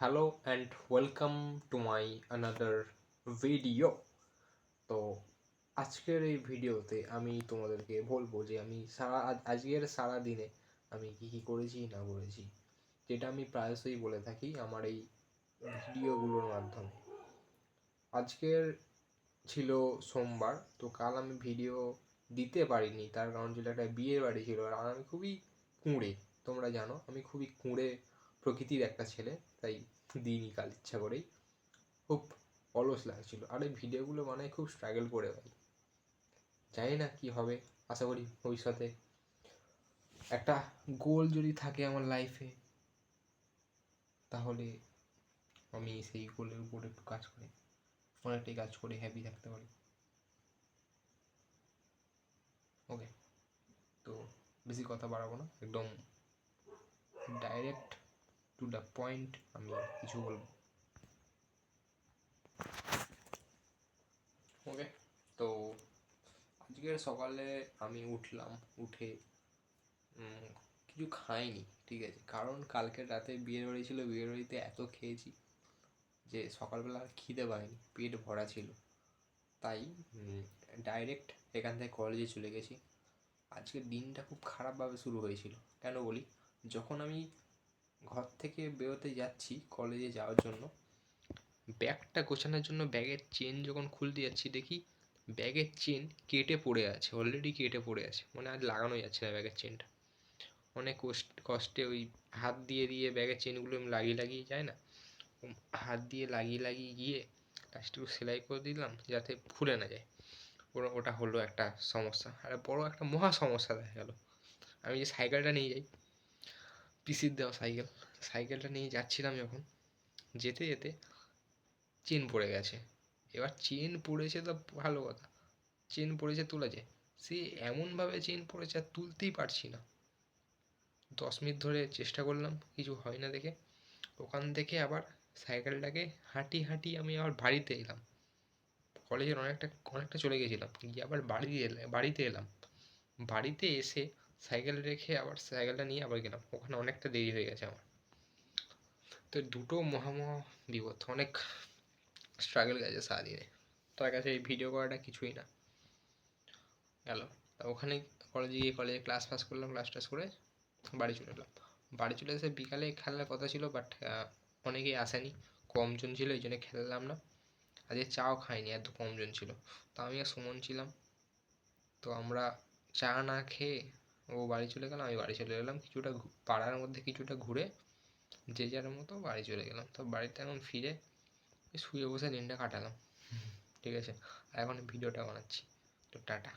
Hello and welcome to my another video. তো আজকের এই ভিডিওতে আমি তোমাদেরকে বলবো যে আমি আজকের সারা দিনে আমি কী করেছি না করেছি, যেটা আমি প্রায়শই বলে থাকি আমার এই ভিডিওগুলোর মাধ্যমে। আজকের ছিল সোমবার, তো কাল আমি ভিডিও দিতে পারিনি, তার কারণ ছিল একটা বিয়ের বাড়ি ছিল। আর আমি খুবই কুঁড়ে, তোমরা জানো আমি খুবই কুঁড়ে প্রকৃতির একটা ছেলে, তাই দিইনি কাল ইচ্ছা করেই। খুব অলস লাগছিল, আর এই ভিডিওগুলো বানায় খুব স্ট্রাগল করে ভাই। জানি না কি হবে, আশা করি ভবিষ্যতে একটা গোল যদি থাকে আমার লাইফে, তাহলে আমি সেই গোলের উপর একটু কাজ করে অনেকটাই কাজ করে হ্যাপি থাকতে পারি। ওকে, তো বেশি কথা বাড়াবো না, একদম ডাইরেক্ট টু দ্য পয়েন্ট আমি কিছু বলবো। ওকে, তো আজকের সকালে আমি উঠলাম, উঠে কিছু খাইনি, ঠিক আছে, কারণ কালকের রাতে বিয়ের বাড়ি ছিল, বিয়ের বাড়িতে এত খেয়েছি যে সকালবেলা আর খিদে পাইনি, পেট ভরা ছিল। তাই ডাইরেক্ট এখান থেকে কলেজে চলে গেছি। আজকের দিনটা খুব খারাপভাবে শুরু হয়েছিল, কেন বলি, যখন আমি ঘর থেকে বেরোতে যাচ্ছি কলেজে যাওয়ার জন্য, ব্যাগটা গোছানোর জন্য ব্যাগের চেন যখন খুলতে যাচ্ছি, দেখি ব্যাগের চেন কেটে পড়ে আছে, অলরেডি কেটে পড়ে আছে, মানে আর লাগানো যাচ্ছে না ব্যাগের চেনটা। অনেক কষ্টে ওই হাত দিয়ে দিয়ে ব্যাগের চেনগুলো লাগিয়ে লাগিয়ে যায় না, হাত দিয়ে লাগিয়ে লাগিয়ে গিয়ে লাস্টে সেলাই করে দিলাম যাতে খুলে না যায়। ওটা হলো একটা সমস্যা, আর বড় একটা মহা সমস্যা দেখা গেল। আমি যে সাইকেলটা নিয়ে যাই, পিসির দেওয়া সাইকেলটা নিয়ে যাচ্ছিলাম, যখন যেতে যেতে চেন পড়ে গেছে। এবার চেন পড়েছে তো ভালো কথা, চেন পড়েছে তোলা যায়, সে এমনভাবে চেন পড়েছে আর তুলতেই পারছি না। 10 মিনিট ধরে চেষ্টা করলাম, কিছু হয় না দেখে ওখান থেকে আবার সাইকেলটাকে হাঁটিয়ে হাঁটিয়ে আমি আবার বাড়িতে এলাম। কলেজের অনেকটা চলে গেছিলাম, গিয়ে আবার বাড়িতে এলাম। বাড়িতে এসে সাইকেল রেখে আবার সাইকেলটা নিয়ে আবার গেলাম, ওখানে অনেকটা দেরি হয়ে গেছে আমার। তো দুটো মহা বিপদ, অনেক স্ট্রাগল গেছে সারাদিনে। তার কাছে এই ভিডিও করাটা কিছুই না গেল। তা ওখানে কলেজে ক্লাস ফাস করলাম, ক্লাস টাস করে বাড়ি চলে এলাম। বাড়ি চলে এসে বিকালে খেলার কথা ছিল, বাট অনেকেই আসেনি, কমজন ছিল, এই জন্য খেললাম না। আজকে চাও খাইনি, এত কমজন ছিল। তো আমি আর সুমন ছিলাম, তো আমরা চা না খেয়ে ও বাড়ি চলে গেলাম, আমি বাড়ি চলে এলাম। কিছুটা পাড়ার মধ্যে কিছুটা ঘুরে যে যার মতো বাড়ি চলে গেলাম। তো বাড়িতে এখন ফিরে শুয়ে বসে দিনটা কাটালাম, ঠিক আছে। আর এখন ভিডিওটা বানাচ্ছি, তো টাটা।